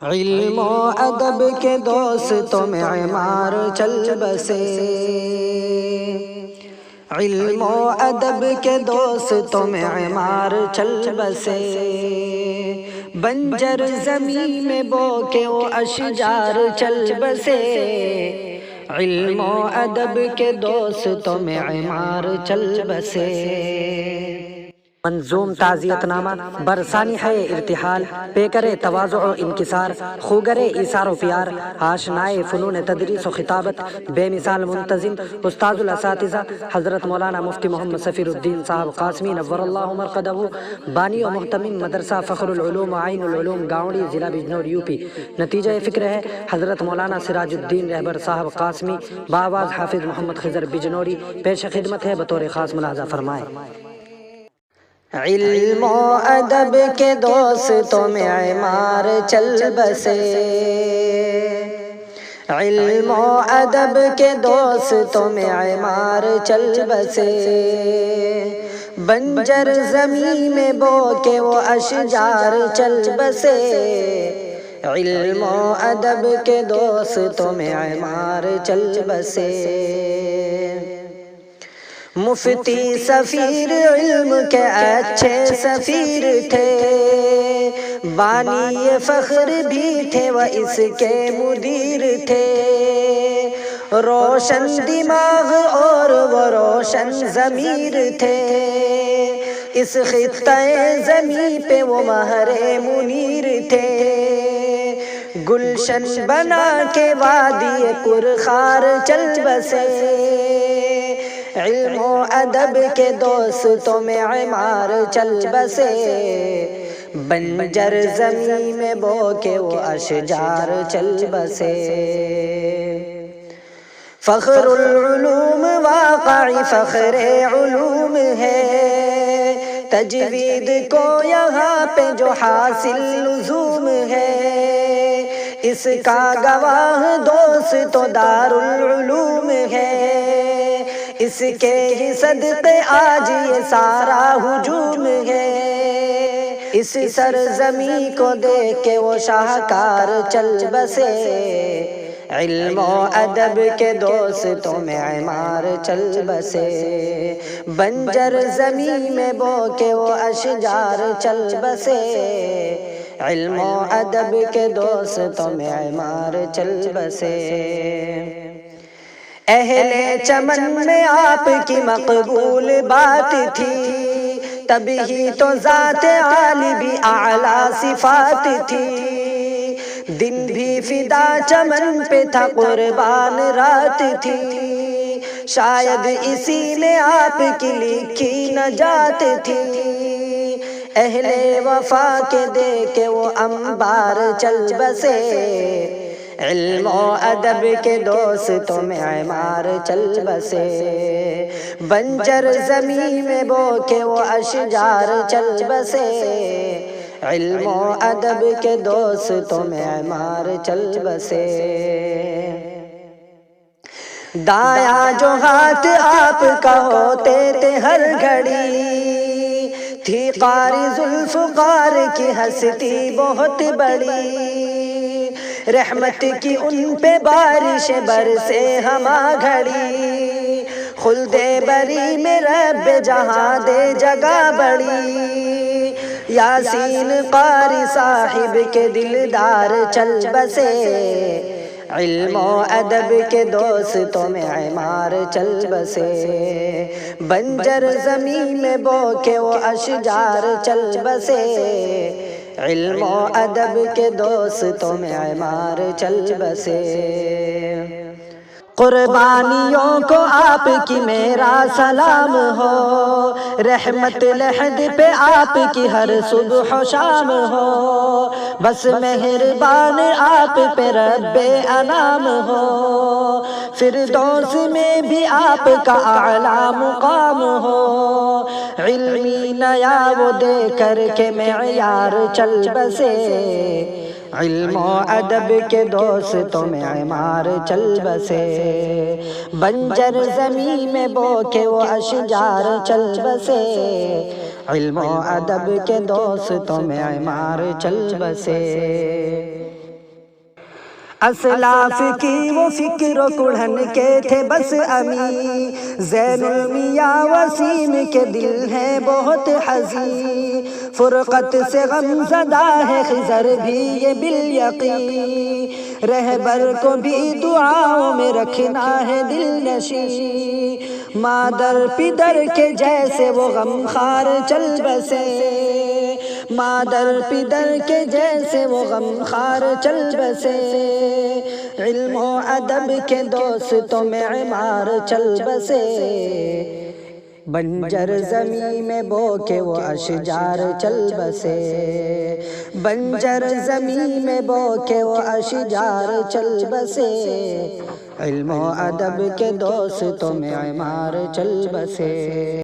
علم و ادب کے دوستوں میں معمار چل بسے، علم و ادب کے دوستوں میں معمار چل بسے، بنجر زمین میں بو کے وہ اشجار چل بسے، علم و ادب کے دوستوں میں معمار چل بسے۔ منظوم تعزیت نامہ برسانی ہے ارتحال، پیکرے تواضع و انکسار، خوگرے ایثار و پیار، آشنائے فنون تدریس و خطابت، بے مثال منتظم استاذ الاساتذہ حضرت مولانا مفتی محمد سفیر الدین صاحب قاسمی نور اللہ مرقدہ، بانی و محتمم مدرسہ فخر العلوم و عین العلوم گاؤنڈی ضلع بجنور یوپی۔ نتیجہ فکر ہے حضرت مولانا سراج الدین رہبر صاحب قاسمی، بآواز حافظ محمد خضر بجنوری، پیش خدمت ہے بطور خاص ملاحظہ فرمائے۔ علم و ادب کے دوستوں میں معمار چل بسے، علم و ادب کے دوستوں میں معمار چل بسے، بنجر زمین میں بو کے وہ اشجار چل بسے، علم و ادب کے دوستوں میں معمار چل بسے۔ مفتی سفیر علم کے اچھے سفیر تھے، بانی فخر بھی تھے وہ اس کے مدیر تھے، روشن دماغ اور وہ روشن ضمیر تھے، اس خطۂ زمیں پہ وہ مہر منیر تھے، گلشن بنا کے وادی پرخار چل بسے، علم و ادب کے دوستوں میں معمار چل بسے، بنجر زمین میں بو کے وہ اشجار چل بسے، فخر العلوم واقعی فخر علوم ہے، تجوید کو یہاں پہ جو حاصل لزوم ہے، اس کا گواہ دوستو دار العلوم ہے، اس کے ہی صدقے آج یہ سارا ہجوم ہے، اس سرزمین کو دیکھ کے وہ شاہکار چل بسے، علم و ادب کے دوستوں میں معمار چل بسے، بنجر زمین میں بو کے وہ اشجار چل بسے، علم و ادب کے دوستوں میں معمار چل بسے۔ اہل چمن میں آپ کی مقبول بات تھی، تبھی تو ذات عالی بھی اعلیٰ صفات تھی، دن بھی فدا چمن پہ تھا قربان رات تھی، شاید اسی میں آپ کی لکھی نجات تھی، اہل وفا کے دیکھ کے وہ انبار چل بسے، علم و ادب کے دوستوں میں معمار چل بسے، بنجر زمین میں بو کے وہ اشجار چل بسے، علم و ادب کے دوستوں میں معمار چل بسے۔ دایاں جو ہاتھ آپ کا ہوتے تھے ہر گھڑی، تھی قاری ذوالفقار کی ہستی بہت بڑی، رحمت کی ان پہ بارش برسے ہما گھڑی، خلد بری میں رب جہاں دے جگہ بڑی، یاسین قاری صاحب کے دلدار چل بسے، علم و ادب کے دوستوں میں معمار چل بسے، بنجر زمین میں بو کے وہ اشجار چل بسے، علم و ادب کے دوستوں میں معمار چل بسے۔ قربانیوں کو آپ کی میرا سلام ہو، رحمت لحد پہ آپ کی ہر صبح و شام ہو، بس مہربان آپ پہ رب انام ہو، فردوس میں بھی آپ کا اعلیٰ مقام ہو، علمی نیا وہ دے کر کے معیار چل بسے، علم و ادب کے دوستوں میں معمار چل بسے، بنجر زمین میں بو کے وہ اشجار چل بسے، علم و ادب کے دوستوں میں معمار چل بسے۔ اسلاف کی وہ فکر و کڑھن کے تھے بس امی، زین المیاں وسیم کے دل ہے بہت حزین، فرقت سے غم زدہ ہے خضر بھی یہ بالیقین، رہبر کو بھی دعاؤں میں رکھنا ہے دل نشین، مادر پدر کے جیسے وہ غم خوار چل بسے، مادر پدر کے جیسے وہ غم خوار چل بسے، علم و ادب کے دوستوں میں عمار چل بسے، بنجر زمین میں بو کے وہ اشجار چل بسے، بنجر زمین میں بو کے وہ اشجار چل بسے، علم و ادب کے دوستوں میں عمار چل بسے۔